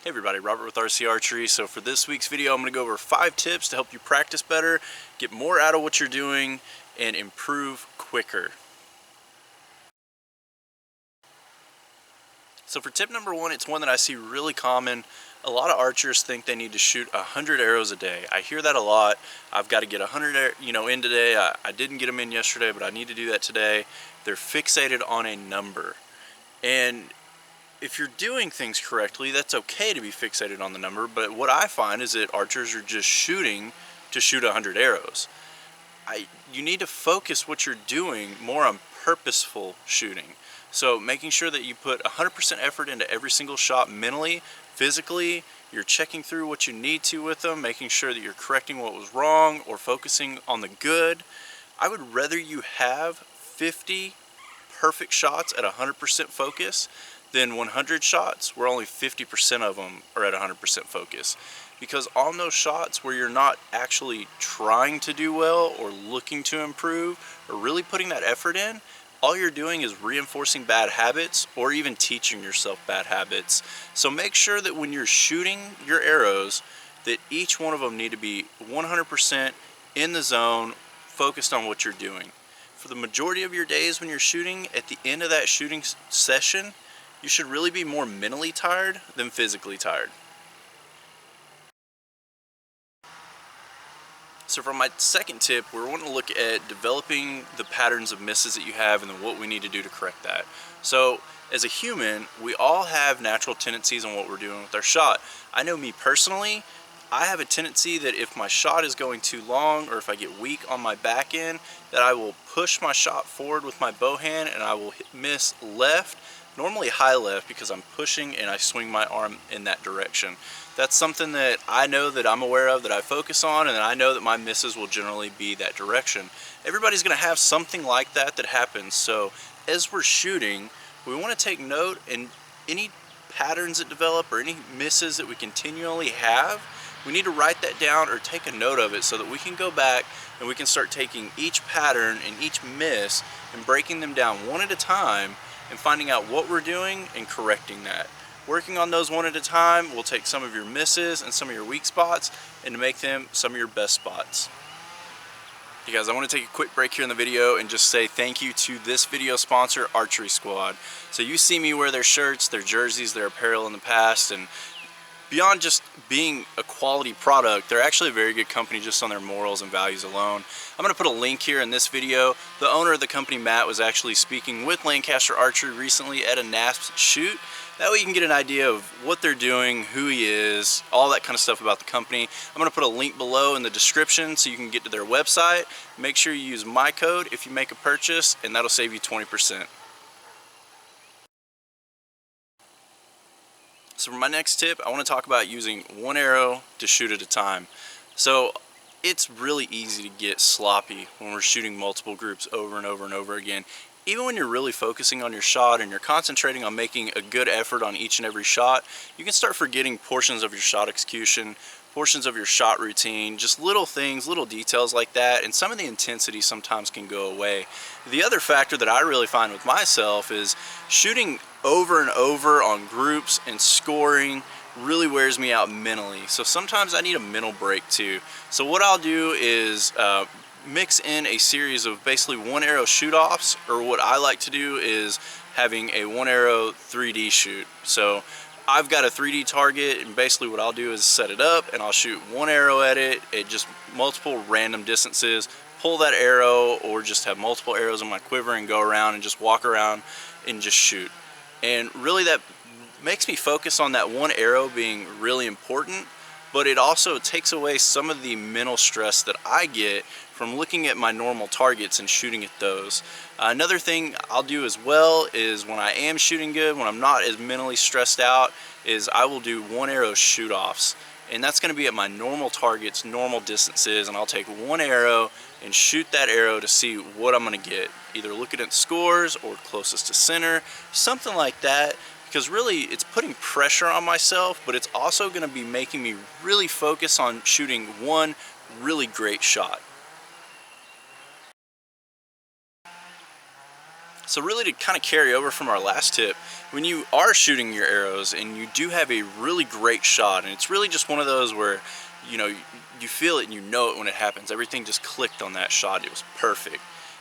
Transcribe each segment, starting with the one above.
Hey everybody, Robert with RC Archery. So for this week's video, I'm going to go over 5 tips to help you practice better, get more out of what you're doing, and improve quicker. So for tip number 1, it's one that I see really common. A lot of archers think they need to shoot 100 arrows a day. I hear that a lot. I've got to get 100 in today. I didn't get them in yesterday, but I need to do that today. They're fixated on a number. And if you're doing things correctly, that's okay to be fixated on the number, but what I find is that archers are just shooting to shoot 100 arrows. You need to focus what you're doing more on purposeful shooting. So making sure that you put 100% effort into every single shot mentally, physically, you're checking through what you need to with them, making sure that you're correcting what was wrong or focusing on the good. I would rather you have 50 perfect shots at 100% focus than 100 shots where only 50% of them are at 100% focus. Because on those shots where you're not actually trying to do well or looking to improve or really putting that effort in, all you're doing is reinforcing bad habits or even teaching yourself bad habits. So make sure that when you're shooting your arrows that each one of them need to be 100% in the zone, focused on what you're doing. For the majority of your days when you're shooting, at the end of that shooting session, you should really be more mentally tired than physically tired. So for my second tip, we're wanting to look at developing the patterns of misses that you have and then what we need to do to correct that. So as a human, we all have natural tendencies on what we're doing with our shot. I know me personally, I have a tendency that if my shot is going too long or if I get weak on my back end, that I will push my shot forward with my bow hand and I will miss left, normally high left, because I'm pushing and I swing my arm in that direction. That's something that I know that I'm aware of, that I focus on, and I know that my misses will generally be that direction. Everybody's going to have something like that that happens. So as we're shooting, we want to take note, and any patterns that develop or any misses that we continually have, we need to write that down or take a note of it so that we can go back and we can start taking each pattern and each miss and breaking them down one at a time and finding out what we're doing and correcting that. Working on those one at a time will take some of your misses and some of your weak spots and to make them some of your best spots. You guys, I want to take a quick break here in the video and just say thank you to this video sponsor, Archery Squad. So you see me wear their shirts, their jerseys, their apparel in the past, and beyond just being a quality product, they're actually a very good company just on their morals and values alone. I'm going to put a link here in this video. The owner of the company, Matt, was actually speaking with Lancaster Archery recently at a NASP shoot. That way you can get an idea of what they're doing, who he is, all that kind of stuff about the company. I'm going to put a link below in the description so you can get to their website. Make sure you use my code if you make a purchase, and that'll save you 20%. So for my next tip, I want to talk about using one arrow to shoot at a time. So it's really easy to get sloppy when we're shooting multiple groups over and over and over again. Even when you're really focusing on your shot and you're concentrating on making a good effort on each and every shot, you can start forgetting portions of your shot execution, portions of your shot routine, just little things, little details like that, and some of the intensity sometimes can go away. The other factor that I really find with myself is shooting over and over on groups and scoring really wears me out mentally. So sometimes I need a mental break too. So what I'll do is mix in a series of basically one arrow shoot-offs, or what I like to do is having a one arrow 3D shoot. So I've got a 3D target, and basically what I'll do is set it up and I'll shoot one arrow at it at just multiple random distances, pull that arrow, or just have multiple arrows in my quiver and go around and just walk around and just shoot. And really that makes me focus on that one arrow being really important, but it also takes away some of the mental stress that I get from looking at my normal targets and shooting at those. Another thing I'll do as well is when I am shooting good, when I'm not as mentally stressed out, is I will do one arrow shoot-offs. And that's going to be at my normal targets, normal distances, and I'll take one arrow and shoot that arrow to see what I'm going to get. Either looking at scores or closest to center, something like that. Because really it's putting pressure on myself, but it's also going to be making me really focus on shooting one really great shot. So really, to kind of carry over from our last tip, when you are shooting your arrows and you do have a really great shot, and it's really just one of those where, you know, you feel it and you know it when it happens, everything just clicked on that shot, it was perfect.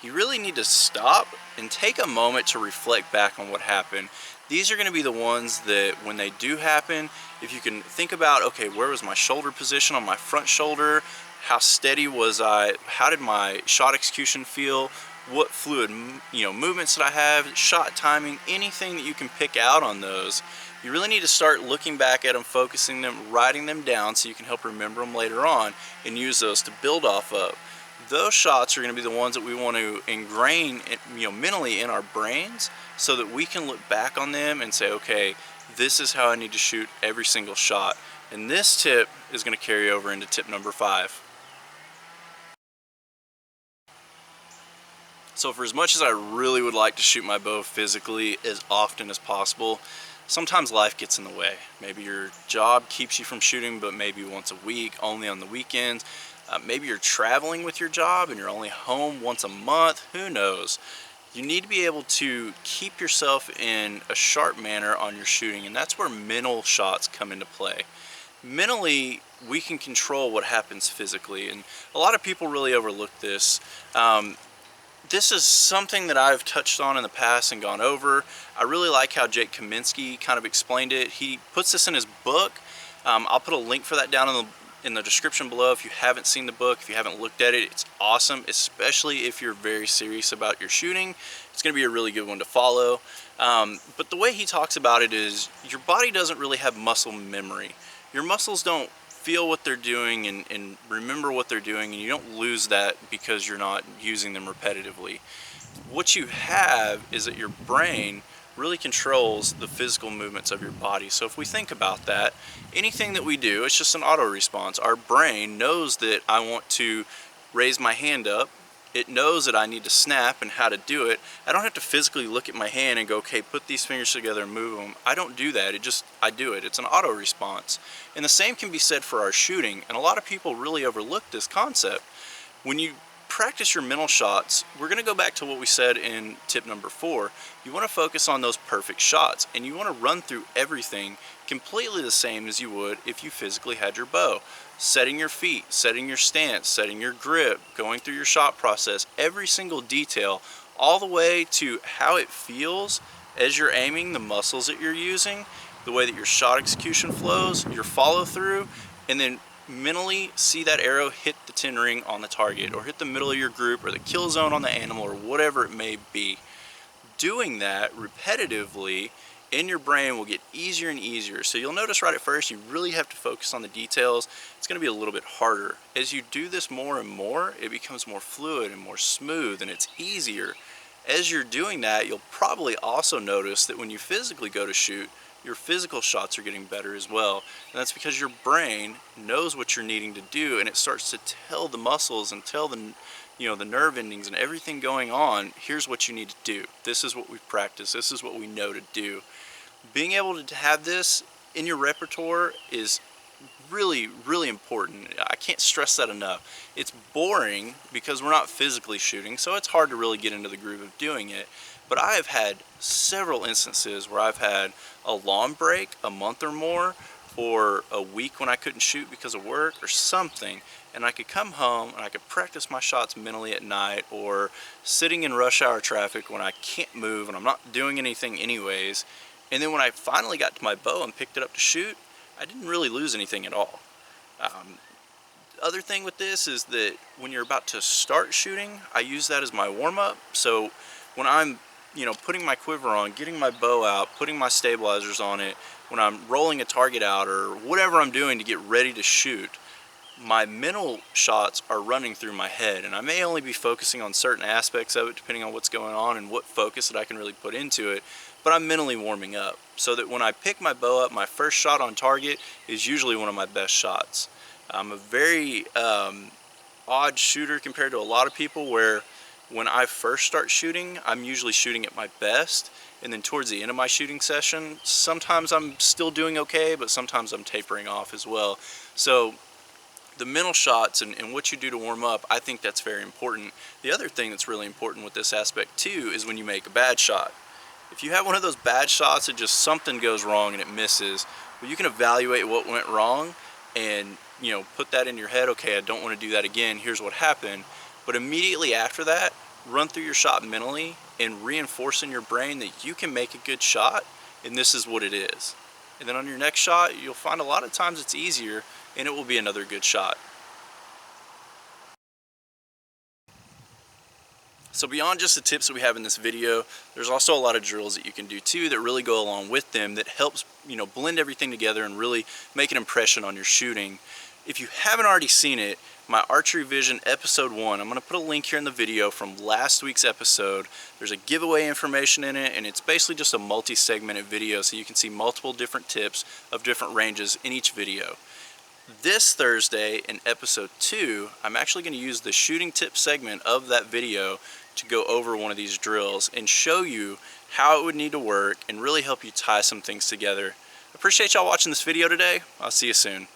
You really need to stop and take a moment to reflect back on what happened. These are going to be the ones that when they do happen, if you can think about, okay, where was my shoulder position on my front shoulder? How steady was I? How did my shot execution feel? What fluid, movements did I have? Shot timing, anything that you can pick out on those. You really need to start looking back at them, focusing them, writing them down so you can help remember them later on and use those to build off of. Those shots are going to be the ones that we want to ingrain, mentally in our brains, so that we can look back on them and say, okay, this is how I need to shoot every single shot. And this tip is going to carry over into tip number 5. So for as much as I really would like to shoot my bow physically as often as possible, sometimes life gets in the way. Maybe your job keeps you from shooting, but maybe once a week, only on the weekends. Maybe you're traveling with your job and you're only home once a month, who knows. You need to be able to keep yourself in a sharp manner on your shooting, and that's where mental shots come into play. Mentally, we can control what happens physically, and a lot of people really overlook this. This is something that I've touched on in the past and gone over. I really like how Jake Kaminsky kind of explained it. He puts this in his book. I'll put a link for that down in the description below. If you haven't seen the book, if you haven't looked at it, it's awesome, especially if you're very serious about your shooting. It's going to be a really good one to follow. But the way he talks about it is your body doesn't really have muscle memory. Your muscles don't feel what they're doing and remember what they're doing, and you don't lose that because you're not using them repetitively. What you have is that your brain really controls the physical movements of your body. So if we think about that, anything that we do, it's just an auto response. Our brain knows that I want to raise my hand up. It knows that I need to snap and how to do it. I don't have to physically look at my hand and go, okay, put these fingers together and move them. I don't do that. I do it. It's an auto response. And the same can be said for our shooting. And a lot of people really overlook this concept. When you practice your mental shots, we're going to go back to what we said in tip number 4. You want to focus on those perfect shots, and you want to run through everything completely the same as you would if you physically had your bow. Setting your feet, setting your stance, setting your grip, going through your shot process, every single detail, all the way to how it feels as you're aiming, the muscles that you're using, the way that your shot execution flows, your follow through, and then mentally see that arrow hit the 10 ring on the target, or hit the middle of your group, or the kill zone on the animal, or whatever it may be. Doing that repetitively in your brain will get easier and easier. So you'll notice right at first you really have to focus on the details. It's going to be a little bit harder. As you do this more and more, it becomes more fluid and more smooth, and it's easier. As you're doing that, you'll probably also notice that when you physically go to shoot, your physical shots are getting better as well. And that's because your brain knows what you're needing to do, and it starts to tell the muscles and tell the nerve endings and everything going on, here's what you need to do. This is what we've practiced. This is what we know to do. Being able to have this in your repertoire is really, really important. I can't stress that enough. It's boring because we're not physically shooting, so it's hard to really get into the groove of doing it. But I have had several instances where I've had a long break, a month or more, or a week when I couldn't shoot because of work or something, and I could come home and I could practice my shots mentally at night, or sitting in rush hour traffic when I can't move and I'm not doing anything anyways. And then when I finally got to my bow and picked it up to shoot, I didn't really lose anything at all. Other thing with this is that when you're about to start shooting, I use that as my warm-up. So when I'm putting my quiver on, getting my bow out, putting my stabilizers on it, when I'm rolling a target out, or whatever I'm doing to get ready to shoot, my mental shots are running through my head, and I may only be focusing on certain aspects of it depending on what's going on and what focus that I can really put into it, but I'm mentally warming up so that when I pick my bow up, my first shot on target is usually one of my best shots. I'm a very odd shooter compared to a lot of people, where when I first start shooting, I'm usually shooting at my best, and then towards the end of my shooting session, sometimes I'm still doing okay, but sometimes I'm tapering off as well. So the mental shots and what you do to warm up, I think that's very important. The other thing that's really important with this aspect too is when you make a bad shot. If you have one of those bad shots that just something goes wrong and it misses, well, you can evaluate what went wrong and, you know, put that in your head. Okay, I don't want to do that again. Here's what happened. But immediately after that, run through your shot mentally and reinforce in your brain that you can make a good shot and this is what it is. And then on your next shot, you'll find a lot of times it's easier and it will be another good shot. So beyond just the tips that we have in this video, there's also a lot of drills that you can do too that really go along with them that helps, you know, blend everything together and really make an impression on your shooting. If you haven't already seen it, my Archery Vision episode 1, I'm going to put a link here in the video from last week's episode. There's a giveaway information in it, and it's basically just a multi-segmented video so you can see multiple different tips of different ranges in each video. This Thursday in episode 2, I'm actually going to use the shooting tip segment of that video to go over one of these drills and show you how it would need to work and really help you tie some things together. Appreciate y'all watching this video today. I'll see you soon.